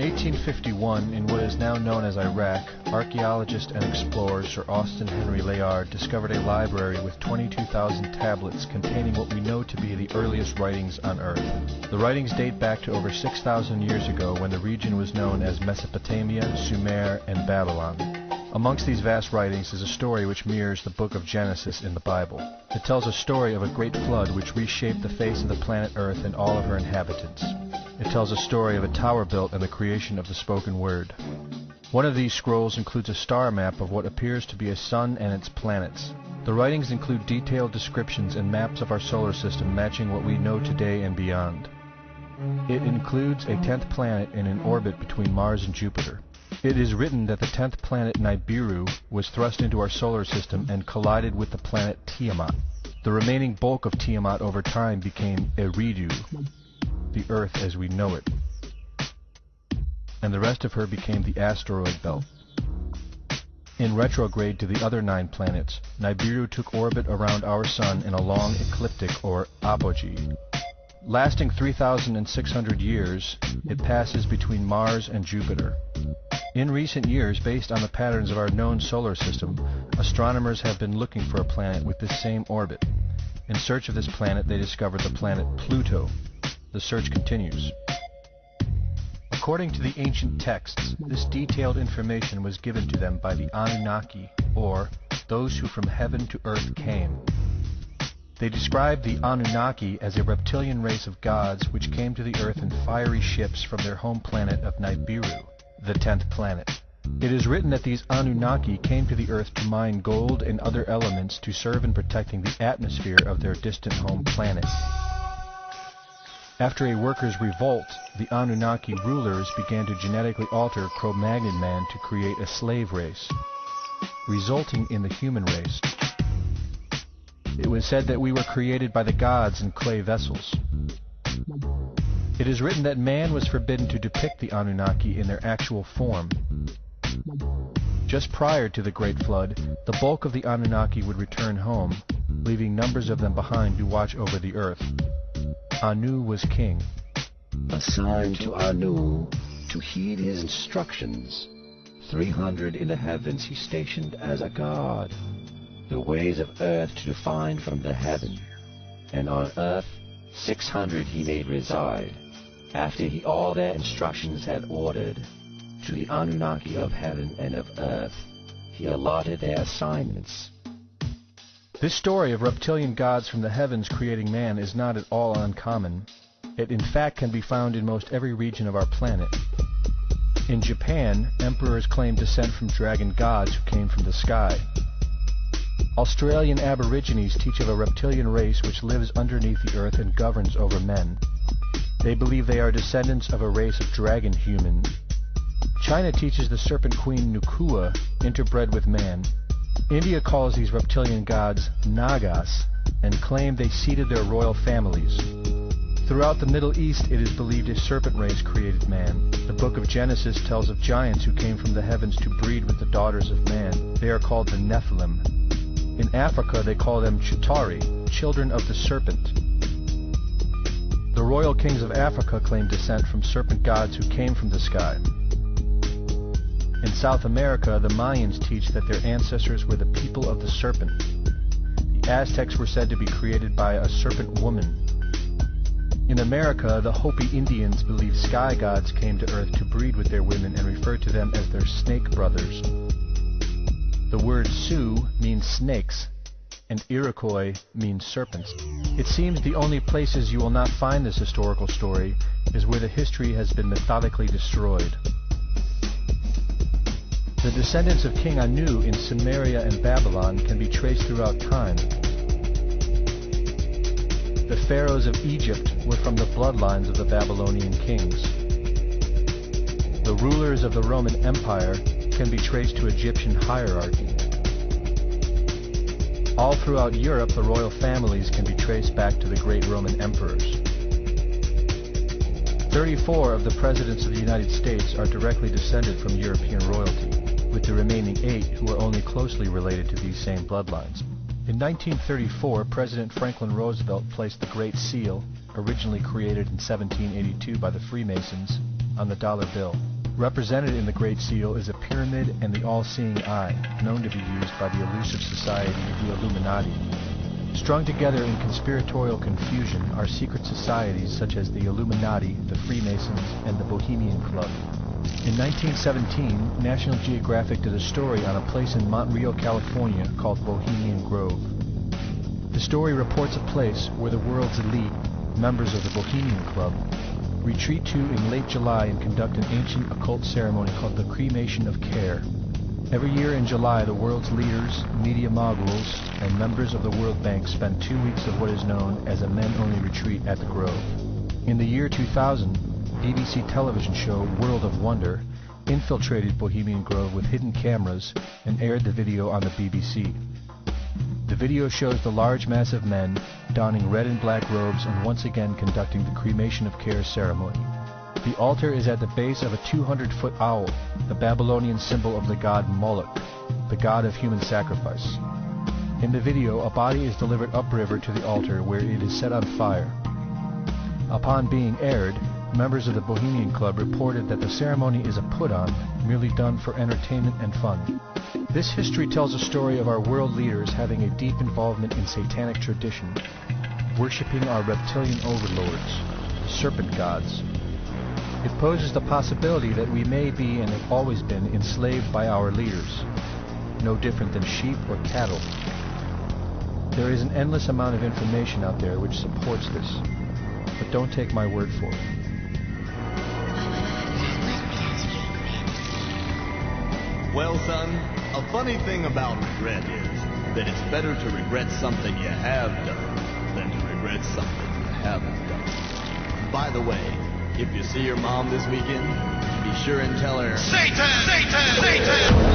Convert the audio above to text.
1851, in what is now known as Iraq, archaeologist and explorer Sir Austin Henry Layard discovered a library with 22,000 tablets containing what we know to be the earliest writings on Earth. The writings date back to over 6,000 years ago when the region was known as Mesopotamia, Sumer, and Babylon. Amongst these vast writings is a story which mirrors the book of Genesis in the Bible. It tells a story of a great flood which reshaped the face of the planet Earth and all of her inhabitants. It tells a story of a tower built and the creation of the spoken word. One of these scrolls includes a star map of what appears to be a sun and its planets. The writings include detailed descriptions and maps of our solar system matching what we know today and beyond. It includes a 10th planet in an orbit between Mars and Jupiter. It is written that the 10th planet Nibiru was thrust into our solar system and collided with the planet Tiamat. The remaining bulk of Tiamat over time became Eridu, the Earth as we know it, and the rest of her became the asteroid belt. In retrograde to the other 9 planets, Nibiru took orbit around our Sun in a long ecliptic or apogee. Lasting 3,600 years, it passes between Mars and Jupiter. In recent years, based on the patterns of our known solar system, astronomers have been looking for a planet with this same orbit. In search of this planet, they discovered the planet Pluto. The search continues. According to the ancient texts, this detailed information was given to them by the Anunnaki, or those who from heaven to earth came. They described the Anunnaki as a reptilian race of gods which came to the earth in fiery ships from their home planet of Nibiru, the 10th planet. It is written that these Anunnaki came to the earth to mine gold and other elements to serve in protecting the atmosphere of their distant home planet. After a workers' revolt, the Anunnaki rulers began to genetically alter Cro-Magnon man to create a slave race, resulting in the human race. It was said that we were created by the gods in clay vessels. It is written that man was forbidden to depict the Anunnaki in their actual form. Just prior to the Great Flood, the bulk of the Anunnaki would return home, leaving numbers of them behind to watch over the earth. Anu was king. Assigned to Anu to heed his instructions. 300 in the heavens he stationed as a god. The ways of earth to define from the heaven. And on earth 600 he made reside. After he all their instructions had ordered, to the Anunnaki of heaven and of earth, he allotted their assignments. This story of reptilian gods from the heavens creating man is not at all uncommon. It in fact can be found in most every region of our planet. In Japan, emperors claim descent from dragon gods who came from the sky. Australian Aborigines teach of a reptilian race which lives underneath the earth and governs over men. They believe they are descendants of a race of dragon humans. China teaches the serpent queen Nukua interbred with man. India calls these reptilian gods Nagas and claim they seeded their royal families. Throughout the Middle East it is believed a serpent race created man. The book of Genesis tells of giants who came from the heavens to breed with the daughters of man. They are called the Nephilim. In Africa they call them Chitauri, children of the serpent. The royal kings of Africa claim descent from serpent gods who came from the sky. In South America, the Mayans teach that their ancestors were the people of the serpent. The Aztecs were said to be created by a serpent woman. In America, the Hopi Indians believe sky gods came to earth to breed with their women and referred to them as their snake brothers. The word Sioux means snakes, and Iroquois means serpents. It seems the only places you will not find this historical story is where the history has been methodically destroyed. The descendants of King Anu in Sumeria and Babylon can be traced throughout time. The pharaohs of Egypt were from the bloodlines of the Babylonian kings. The rulers of the Roman Empire can be traced to Egyptian hierarchy. All throughout Europe, the royal families can be traced back to the great Roman emperors. 34 of the presidents of the United States are directly descended from European royalty, with the remaining 8 who are only closely related to these same bloodlines. In 1934, President Franklin Roosevelt placed the Great Seal, originally created in 1782 by the Freemasons, on the dollar bill. Represented in the Great Seal is a pyramid and the all-seeing eye, known to be used by the elusive society, the Illuminati. Strung together in conspiratorial confusion are secret societies such as the Illuminati, the Freemasons, and the Bohemian Club. In 1917, National Geographic did a story on a place in Montreal, California called Bohemian Grove. The story reports a place where the world's elite, members of the Bohemian Club, retreat to in late July and conduct an ancient occult ceremony called the Cremation of Care. Every year in July, the world's leaders, media moguls, and members of the World Bank spend 2 weeks of what is known as a men-only retreat at the Grove. In the year 2000, BBC television show World of Wonder infiltrated Bohemian Grove with hidden cameras and aired the video on the BBC. The video shows the large mass of men donning red and black robes and once again conducting the Cremation of Care ceremony. The altar is at the base of a 200-foot owl, the Babylonian symbol of the god Moloch, the god of human sacrifice. In the video, a body is delivered upriver to the altar where it is set on fire. Upon being aired, members of the Bohemian Club reported that the ceremony is a put-on, merely done for entertainment and fun. This history tells a story of our world leaders having a deep involvement in satanic tradition, worshipping our reptilian overlords, the serpent gods. It poses the possibility that we may be and have always been enslaved by our leaders, no different than sheep or cattle. There is an endless amount of information out there which supports this, but don't take my word for it. Well, son, a funny thing about regret is that it's better to regret something you have done than to regret something you haven't done. By the way, if you see your mom this weekend, be sure and tell her, Satan! Satan! Satan!